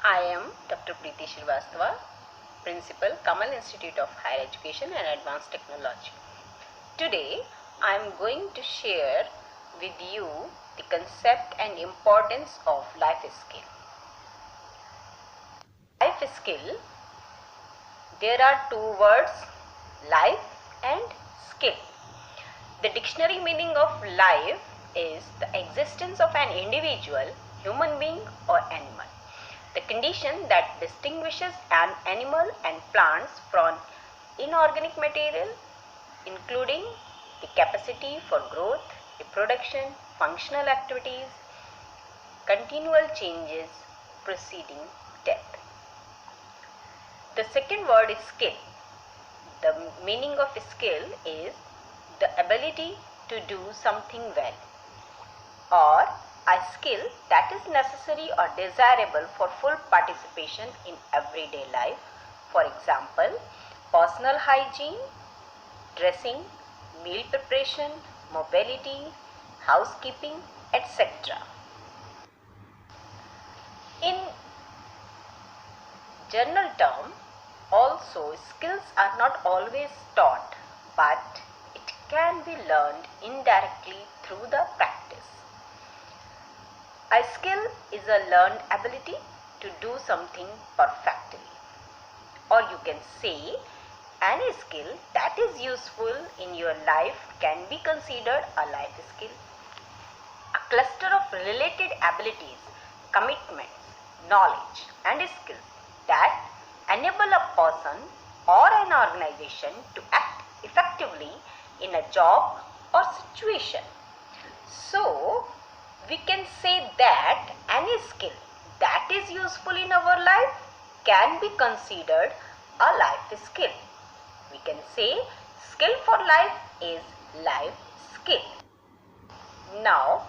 I am Dr. Preeti Shrivastava, Principal, Kamal Institute of Higher Education and Advanced Technology. Today, I am going to share with you the concept and importance of life skill. Life skill, there are two words, life and skill. The dictionary meaning of life is the existence of an individual, human being or animal. The condition that distinguishes an animal and plants from inorganic material, including the capacity for growth, reproduction, functional activities, continual changes preceding death. The second word is skill. The meaning of skill is the ability to do something well, or a skill that is necessary or desirable for full participation in everyday life. For example, personal hygiene, dressing, meal preparation, mobility, housekeeping, etc. In general term, also skills are not always taught, but it can be learned indirectly through the practice. A skill is a learned ability to do something perfectly, or you can say any skill that is useful in your life can be considered a life skill. A cluster of related abilities, commitments, knowledge and skills that enable a person or an organization to act effectively in a job or situation. So, we can say that any skill that is useful in our life can be considered a life skill. We can say skill for life is life skill. Now,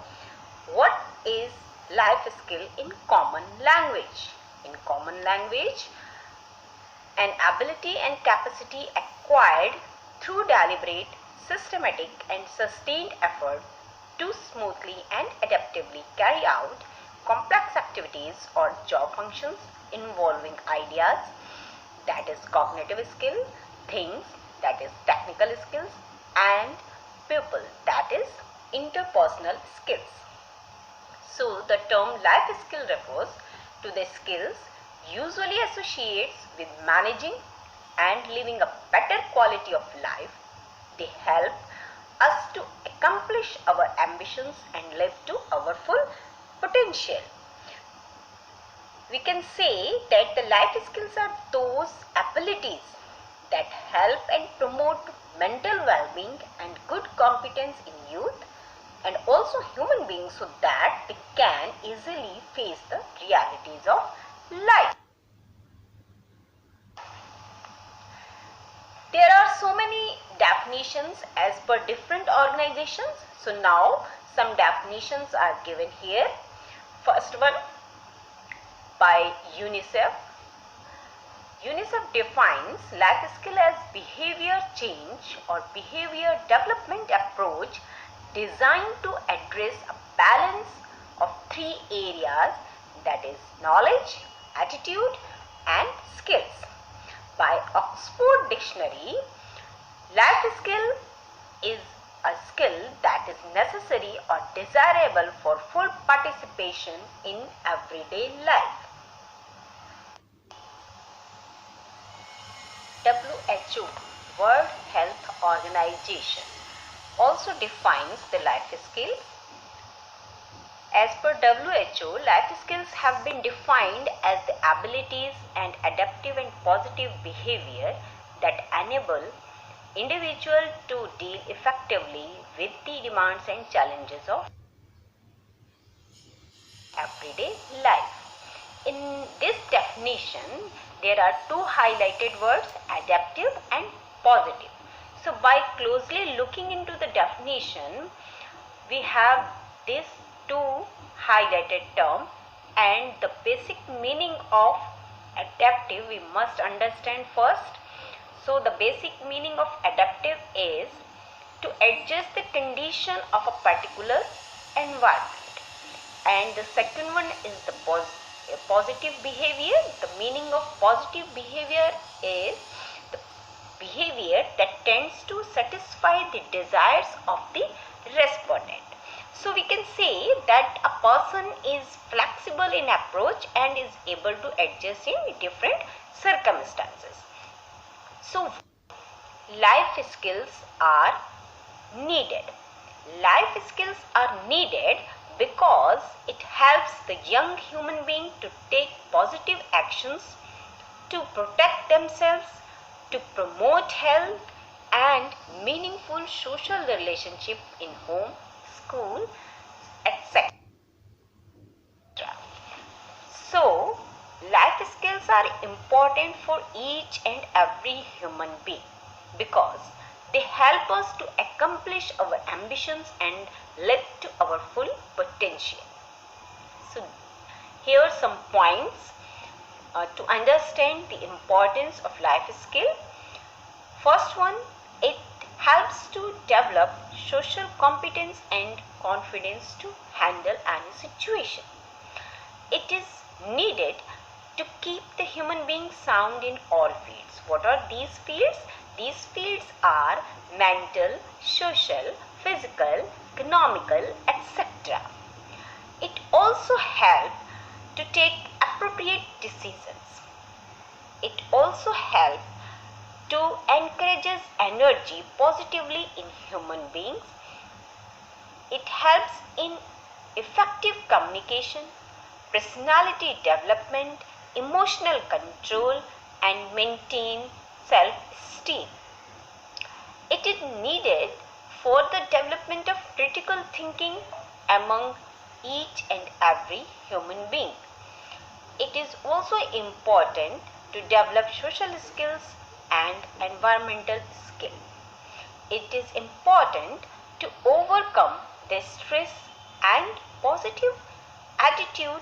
what is life skill in common language? In common language, an ability and capacity acquired through deliberate, systematic and sustained effort to smoothly and adaptively carry out complex activities or job functions involving ideas, that is cognitive skill, things, that is technical skills, and people, that is interpersonal skills. So the term life skill refers to the skills usually associates with managing and living a better quality of life. They help us to accomplish our ambitions and live to our full potential. We can say that the life skills are those abilities that help and promote mental well-being and good competence in youth and also human beings, so that they can easily face the realities of life. There are so many definitions as per different organizations. So now some definitions are given here. First one by UNICEF. UNICEF defines life skill as behavior change or behavior development approach designed to address a balance of three areas, that is knowledge, attitude and skills. By Oxford Dictionary, life skill is a skill that is necessary or desirable for full participation in everyday life. WHO, World Health Organization, also defines the life skill. As per WHO, life skills have been defined as the abilities and adaptive and positive behavior that enable individual to deal effectively with the demands and challenges of everyday life. In this definition, there are two highlighted words, adaptive and positive. So by closely looking into the definition, we have these two highlighted terms, and the basic meaning of adaptive we must understand first. So the basic meaning of adaptive is to adjust the condition of a particular environment. And the second one is the A positive behavior, the meaning of positive behavior is the behavior that tends to satisfy the desires of the respondent. So we can say that a person is flexible in approach and is able to adjust in different circumstances. So life skills are needed. Life skills are needed because it helps the young human being to take positive actions, to protect themselves, to promote health and meaningful social relationship in home, school, etc. So, life skills are important for each and every human being because they help us to accomplish our ambitions and live to our full potential. So, here are some points to understand the importance of life skill. First one, it helps to develop social competence and confidence to handle any situation. It is needed to keep the human being sound in all fields. What are these fields? These fields are mental, social, physical, economical, etc. It also helps to take appropriate decisions. It also helps to encourages energy positively in human beings. It helps in effective communication, personality development, emotional control and maintain self-esteem. It is needed for the development of critical thinking among each and every human being. It is also important to develop social skills and environmental skills. It is important to overcome the stress and positive attitude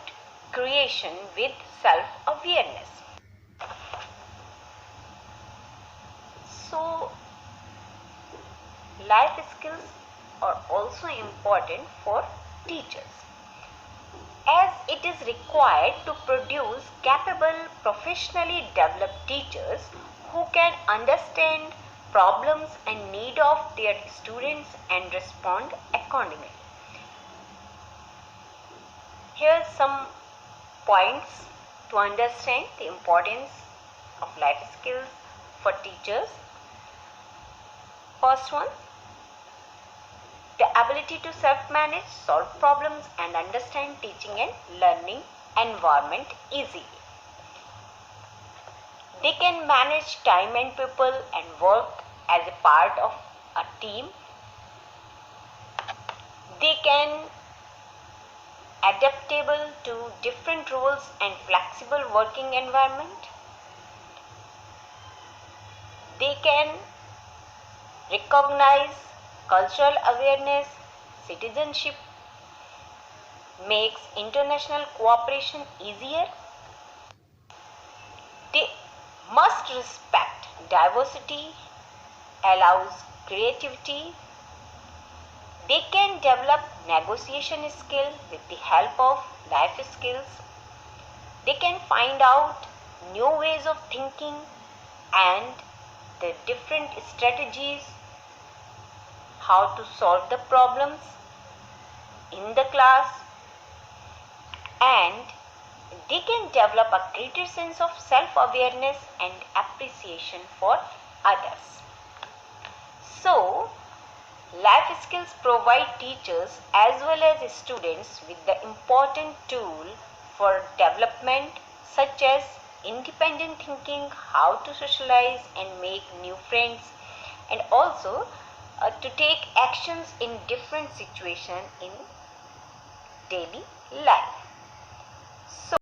creation with self-awareness. So, life skills are also important for teachers, as it is required to produce capable, professionally developed teachers who can understand problems and need of their students and respond accordingly. Here are some points to understand the importance of life skills for teachers. First one, the ability to self-manage, solve problems and understand teaching and learning environment easily. They can manage time and people and work as a part of a team. They can adaptable to different roles and flexible working environment. They can recognize cultural awareness, citizenship, makes international cooperation easier. They must respect diversity, allows creativity. They can develop negotiation skill with the help of life skills. They can find out new ways of thinking and the different strategies how to solve the problems in the class, and they can develop a greater sense of self-awareness and appreciation for others. So, life skills provide teachers as well as students with the important tool for development such as independent thinking, how to socialize and make new friends, and also to take actions in different situations in daily life. So,